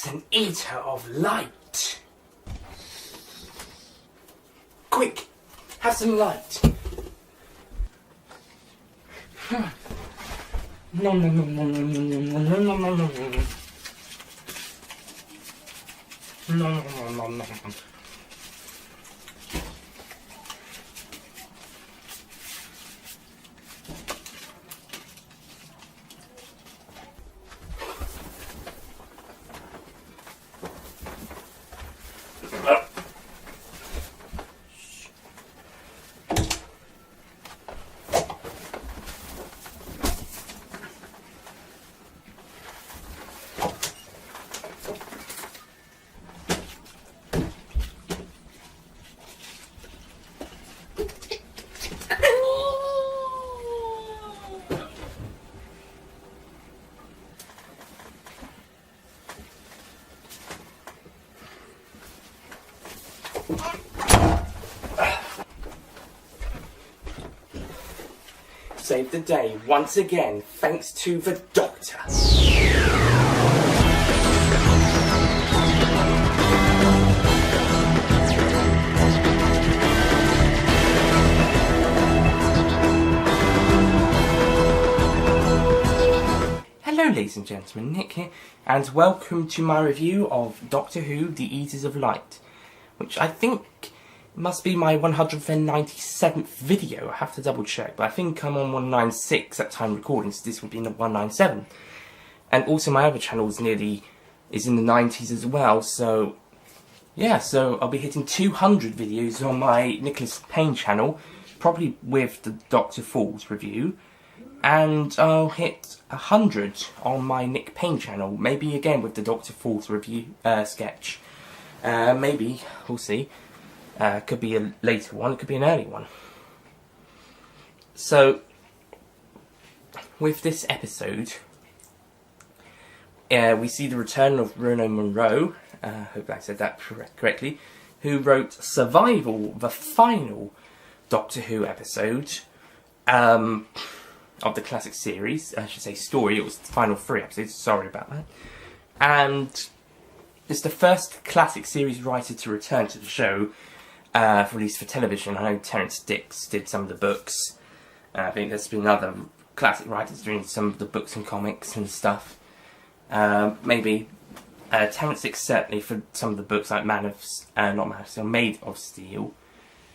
It's an eater of light. Quick, have some light. Nom nom nom nom nom nom nom nom nom nom nom. Nom nom nom nom. Saved the day once again, thanks to the doctor. Hello ladies and gentlemen, Nick here, and welcome to my review of Doctor Who, The Eaters of Light, which I think must be my 197th video. I have to double check, but I think I'm on 196 at time recording, so this would be 197. And also my other channel is in the 90s as well, so yeah, so I'll be hitting 200 videos on my Nicholas Payne channel, probably with the Dr. Falls review, and I'll hit 100 on my Nick Payne channel, maybe again with the Dr. Falls review sketch. Maybe, we'll see. Could be a later one, it could be an early one. So, with this episode, we see the return of Rona Munro, hope I said that correctly, who wrote Survival, the final Doctor Who episode of the classic series. I should say story, it was the final 3 episodes, sorry about that. And it's the first classic series writer to return to the show, released for television. I know Terence Dicks did some of the books. I think there's been other classic writers doing some of the books and comics and stuff. Maybe Terence Dicks certainly for some of the books like Made of Steel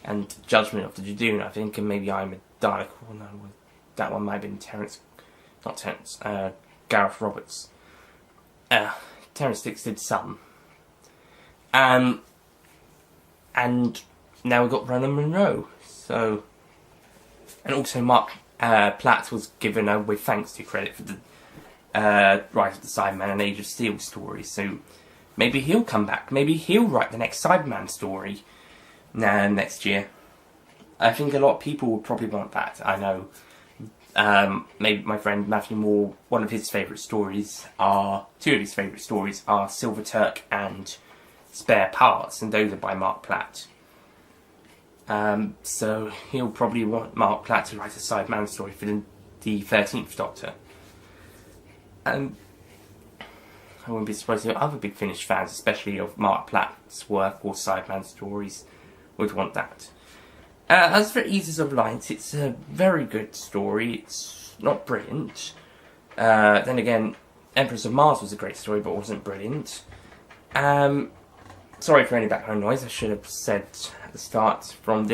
and Judgment of the Judoon, I think, and maybe I'm a Dalek. Oh, no, that one might have been Gareth Roberts. Terence Dicks did some. And now we've got Rona Munro. So, and also Mark Platt was given with thanks to credit for the Rise of the Cyberman and Age of Steel stories. So maybe he'll come back. Maybe he'll write the next Cyberman story next year. I think a lot of people will probably want that. I know. Maybe my friend Matthew Moore, two of his favourite stories are Silver Turk and Spare Parts, and those are by Mark Platt. So he'll probably want Mark Platt to write a Cyberman story for the 13th Doctor. I wouldn't be surprised if other Big Finish fans, especially of Mark Platt's work or Cyberman stories, would want that. As for Eaters of Light, it's a very good story. It's not brilliant. Then again, Empress of Mars was a great story, but wasn't brilliant. Sorry for any background noise. I should have said at the start. From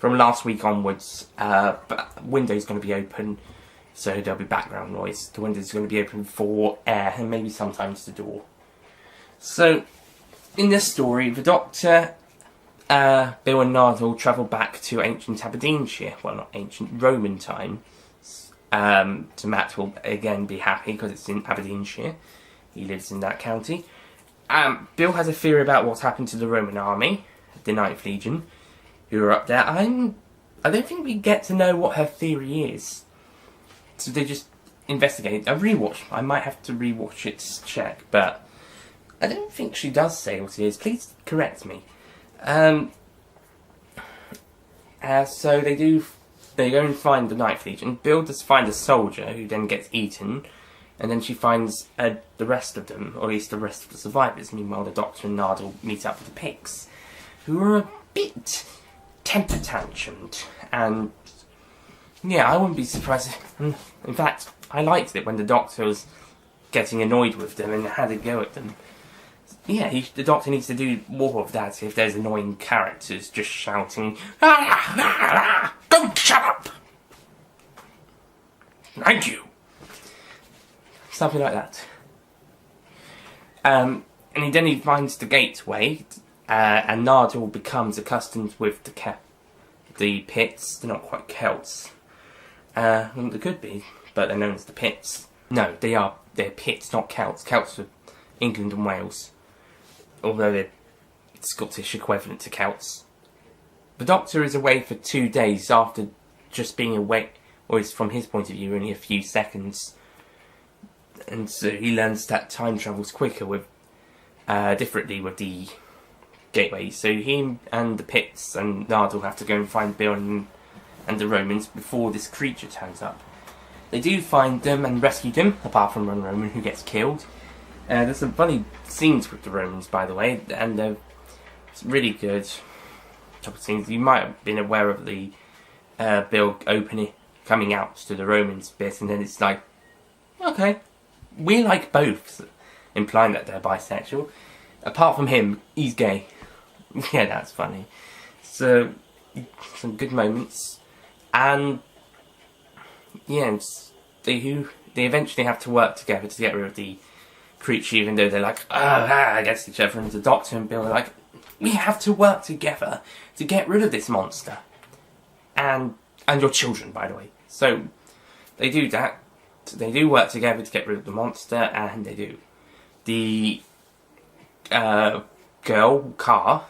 last week onwards, but window's going to be open, so there'll be background noise. The window's going to be open for air and maybe sometimes the door. So, in this story, the Doctor, Bill and Nardole travel back to ancient Aberdeenshire. Well, not ancient, Roman times. So Matt will again be happy because it's in Aberdeenshire. He lives in that county. Bill has a theory about what's happened to the Roman army, the Ninth Legion, who are up there. I don't think we get to know what her theory is. So they just investigate. I might have to rewatch it to check, but I don't think she does say what it is. Please correct me. So they go and find the Ninth Legion. Bill does find a soldier who then gets eaten And then she finds the rest of them, or at least the rest of the survivors. Meanwhile, the Doctor and Nardole meet up with the pigs, who are a bit temper tantrumed. And yeah, I wouldn't be surprised if, in fact, I liked it when the Doctor was getting annoyed with them and had a go at them. Yeah, the Doctor needs to do more of that if there's annoying characters just shouting, "Don't shut up! Thank you!" Something like that. And then he finds the gateway, and Nardole becomes accustomed with the pits. They're not quite Celts. They could be, but they're known as the pits. No, they're pits, not Celts. Celts are England and Wales, although they're Scottish equivalent to Celts. The Doctor is away for 2 days after just being away, or is from his point of view only a few seconds. And so he learns that time travels quicker differently with the gateway. So he and the pits and Nardole have to go and find Bill and the Romans before this creature turns up. They do find them and rescue them, apart from one Roman who gets killed. There's some funny scenes with the Romans, by the way, and they're really good. Couple of scenes. You might have been aware of the Bill coming out to the Romans bit, and then it's like, okay, we like both, implying that they're bisexual. Apart from him, he's gay. Yeah, that's funny. So, some good moments. And, yeah, they eventually have to work together to get rid of the creature, even though they're like, against each other. And the Doctor and Bill are like, we have to work together to get rid of this monster. And your children, by the way. So, they do that. They do work together to get rid of the monster, and they do. The girl, Car,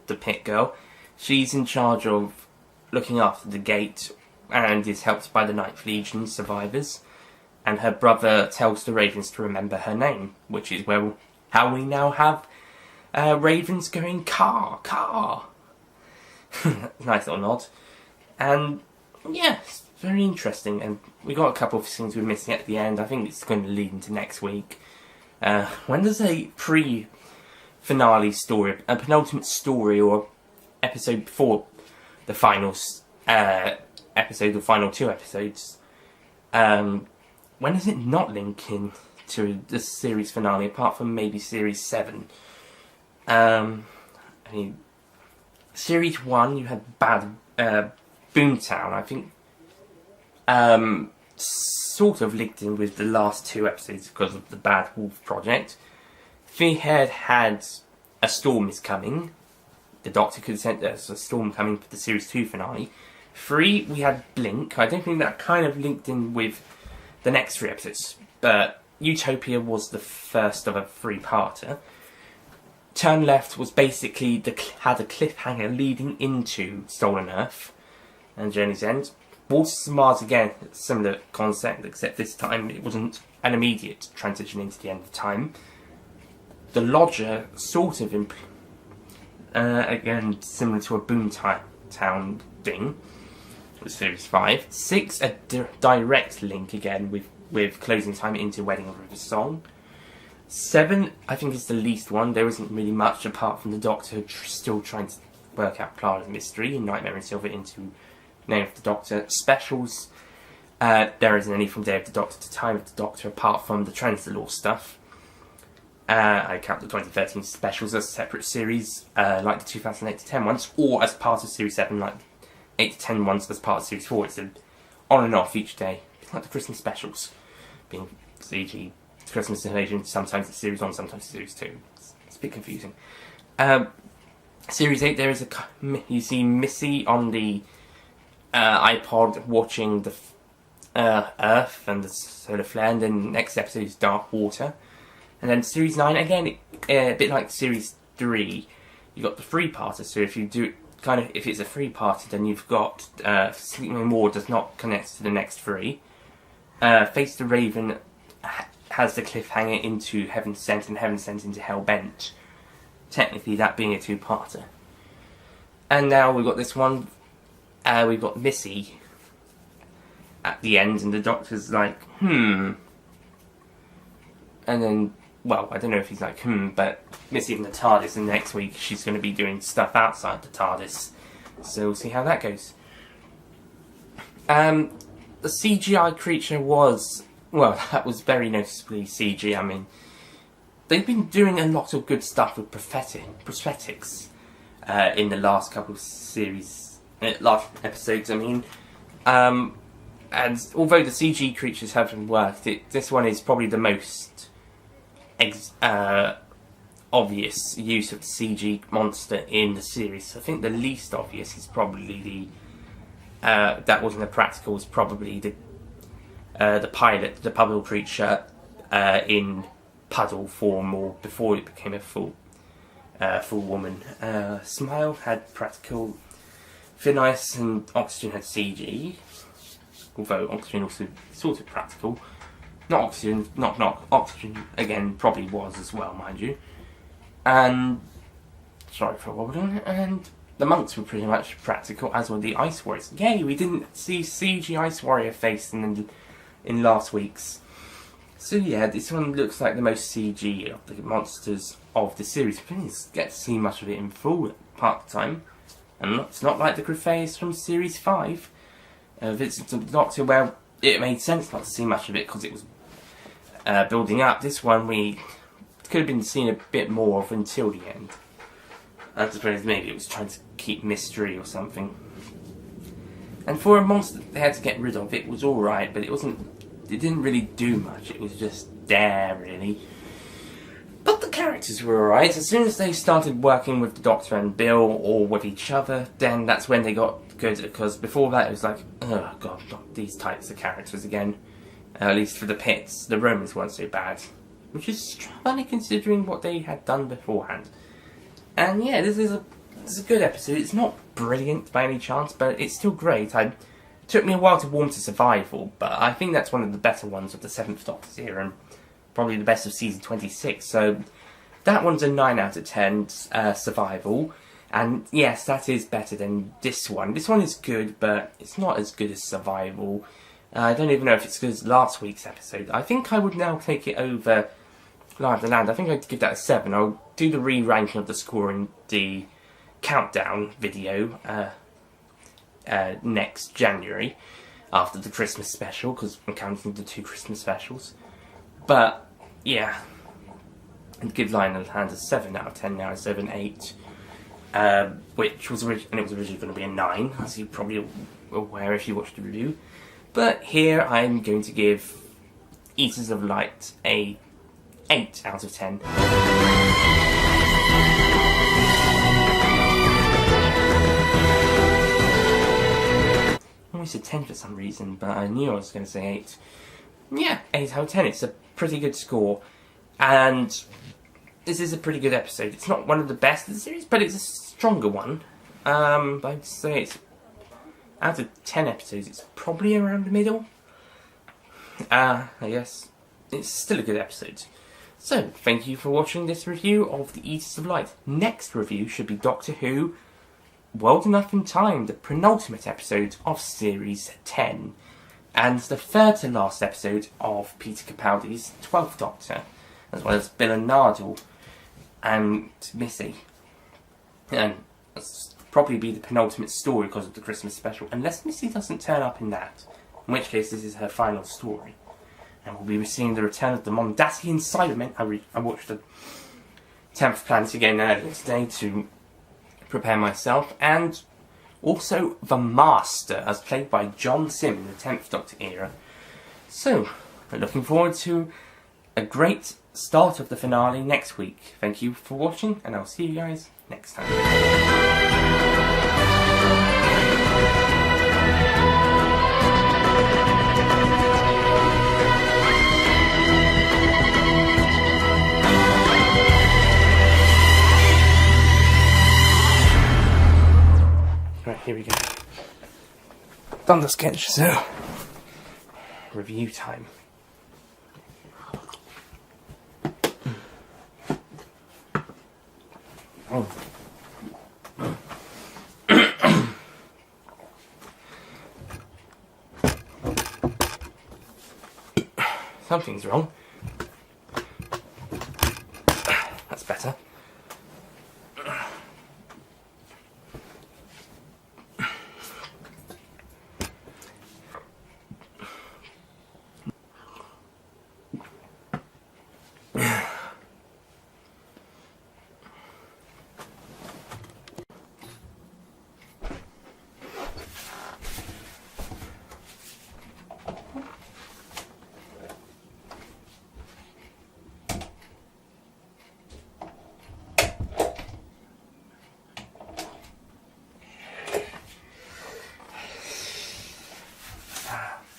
the pit girl, she's in charge of looking after the gate and is helped by the Ninth Legion survivors. And her brother tells the ravens to remember her name, which is how we now have ravens going Car. Nice little nod. And yes, very interesting. And we got a couple of things we're missing at the end. I think it's going to lead into next week. When does a pre-finale story, a penultimate story, or episode before the final episode, the final 2 episodes, when does it not link in to the series finale, apart from maybe series 7? I mean, series 1, you had Boomtown, I think, sort of linked in with the last 2 episodes because of the Bad Wolf project. Fearhead had A Storm Is Coming. The Doctor could have sent us a storm coming for the series 2 finale. 3, we had Blink. I don't think that kind of linked in with the next 3 episodes, but Utopia was the first of a 3-parter. Turn Left was basically had a cliffhanger leading into Stolen Earth and Journey's End. Waters of Mars, again, similar concept, except this time it wasn't an immediate transition into the end of time. The Lodger, sort of, again, similar to a Boomtown thing, with Series 5. 6, a direct link, again, with closing time into Wedding of River Song. 7, I think, is the least one. There isn't really much apart from the Doctor still trying to work out Clara's mystery and Nightmare in Silver into Name of the Doctor. Specials, there isn't any from Day of the Doctor to Time of the Doctor apart from the Translator stuff. I count the 2013 specials as a separate series, like the 2008 to 10 ones, or as part of Series 7, like 8 to 10 ones as part of Series 4. It's on and off each day. It's like the Christmas specials, being e.g. Christmas Invasion, sometimes it's Series 1, sometimes it's Series 2. It's a bit confusing. Series 8, there is you see Missy on the iPod watching the Earth and the solar flare, and then the next episode is Dark Water. And then Series 9, again, a bit like Series 3, you got the 3-parter, so if you do if it's a 3-parter, then you've got Sleeping War does not connect to the next 3. Face the Raven has the cliffhanger into Heaven Sent and Heaven Sent into Hellbent. Technically, that being a 2-parter. And now we've got this one. We've got Missy at the end, and the Doctor's like, And then, well, I don't know if he's like, but Missy in the TARDIS, and next week she's going to be doing stuff outside the TARDIS. So we'll see how that goes. The CGI creature was, well, that was very noticeably CG. I mean, they've been doing a lot of good stuff with prosthetics in the last couple of last episodes, I mean. And although the CG creatures haven't worked, this one is probably the most obvious use of the CG monster in the series. I think the least obvious is probably that wasn't a practical, was probably the pilot, the puddle creature in puddle form, or before it became a full woman. Smile had practical, Thin Ice and Oxygen had CG, although Oxygen also sort of practical. Not Oxygen, not Oxygen again probably was as well, mind you. And sorry for wobbling. And the monks were pretty much practical, as were the Ice Warriors. Yay, we didn't see CG Ice Warrior face in last week's. So yeah, this one looks like the most CG of the monsters of the series. We didn't get to see much of it in full part of the time. And it's not like the Crephaeus from Series 5. Vincent the Doctor, where it made sense not to see much of it because it was building up. This one we could have been seen a bit more of until the end. I suppose maybe it was trying to keep mystery or something. And for a monster they had to get rid of, it was alright, but it didn't really do much. It was just there, really. But the characters were alright. As soon as they started working with the Doctor and Bill, or with each other, then that's when they got good, because before that it was like, oh god, not these types of characters again. At least for the Pits. The Romans weren't so bad. Which is funny considering what they had done beforehand. And yeah, this is a good episode. It's not brilliant by any chance, but it's still great. It took me a while to warm to Survival, but I think that's one of the better ones of the 7th Doctor's era, and probably the best of season 26. So that one's a 9 out of 10 Survival. And yes, that is better than this one. This one is good, but it's not as good as Survival. I don't even know if it's as good as last week's episode. I think I would now take it over Live of the Land. I think I'd give that a 7. I'll do the re-ranking of the score in the countdown video next January, after the Christmas special, because I'm counting the 2 Christmas specials. But, yeah, I'd give Lion of the Land a 7 out of 10 now instead of an 8. Which was originally going to be a 9, as you're probably aware if you watched the review. But here I'm going to give Eaters of Light a 8 out of 10. I almost said 10 for some reason, but I knew I was going to say 8. Yeah, 8 out of 10. It's a pretty good score. And this is a pretty good episode. It's not one of the best of the series, but it's a stronger one. I'd say it's, out of 10 episodes, it's probably around the middle. I guess it's still a good episode. So, thank you for watching this review of The Eaters of Light. Next review should be Doctor Who, World Enough in Time, the penultimate episode of Series 10. And the third to last episode of Peter Capaldi's 12th Doctor, as well as Bill and Nardole and Missy. And that's probably be the penultimate story because of the Christmas special, unless Missy doesn't turn up in that, in which case this is her final story. And we'll be seeing the return of the Mondasian Cybermen. I watched the 10th Planet again earlier today to prepare myself, and also the Master, as played by John Sim in the 10th Doctor era. So, I'm looking forward to a great start of the finale next week. Thank you for watching, and I'll see you guys next time. Right, here we go. Done the sketch, so review time. Oh. Something's wrong.